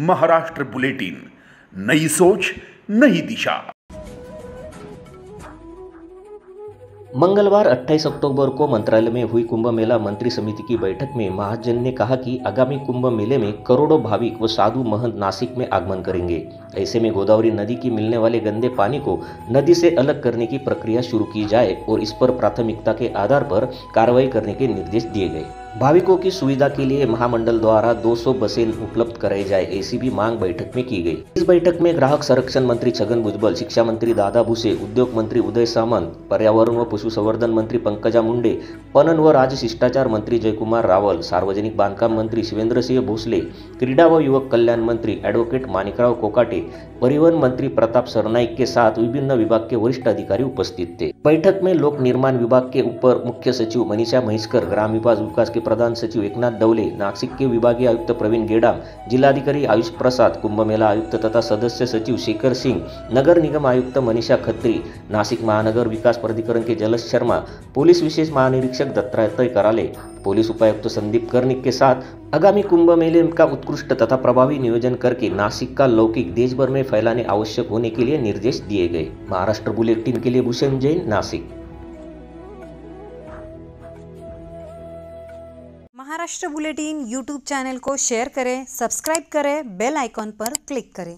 Maharashtra bulletin, नई सोच नई दिशा। मंगलवार 28 अक्टूबर को मंत्रालय में हुई कुंभ मेला मंत्री समिति की बैठक में महाजन ने कहा कि आगामी कुंभ मेले में करोड़ों भाविक व साधु महंत नासिक में आगमन करेंगे। ऐसे में गोदावरी नदी की मिलने वाले गंदे पानी को नदी से अलग करने की प्रक्रिया शुरू की जाए और इस पर प्राथमिकता के आधार पर कार्रवाई करने के निर्देश दिए गए। भाविकों की सुविधा के लिए महामंडल द्वारा 200 बसें उपलब्ध कराई जाए, ऐसी भी मांग बैठक में की गई। इस बैठक में ग्राहक संरक्षण मंत्री छगन भुजबल, शिक्षा मंत्री दादा भुसे, उद्योग मंत्री उदय सामंत, पर्यावरण व पशुसंवर्धन मंत्री पंकजा मुंडे, पणन व राज्य शिष्टाचार मंत्री जयकुमार रावल, सार्वजनिक बांधकाम मंत्री शिवेंद्र सिंह भोसले, क्रीडा व युवक कल्याण मंत्री एडवोकेट माणिकराव कोकाटे, परिवहन मंत्री प्रताप सरनाईक के साथ विभिन्न विभाग के वरिष्ठ अधिकारी उपस्थित थे। बैठक में लोक निर्माण विभाग के उपर मुख्य सचिव मनीषा महेश्कर, ग्राम विकास के प्रधान सचिव एकनाथ डवले, नासिक के विभागीय आयुक्त प्रवीण गेडाम, जिलाधिकारी आयुष प्रसाद, कुंभ मेला आयुक्त तथा सदस्य सचिव शेखर सिंह, नगर निगम आयुक्त मनीषा खत्री, नासिक महानगर विकास प्राधिकरण के जलज शर्मा, पुलिस विशेष महानिरीक्षक दत्तात्रय कराले, पुलिस उपायुक्त संदीप कर्णिक के साथ आगामी कुंभ मेले का उत्कृष्ट तथा प्रभावी नियोजन करके नासिक का लौकिक देश भर में फैलाने आवश्यक होने के लिए निर्देश दिए गए। महाराष्ट्र बुलेटिन के लिए Bhushan Jain, Nashik. Maharashtra bulletin YouTube channel को शेयर करें, सब्सक्राइब करें, बेल आइकॉन पर क्लिक करें।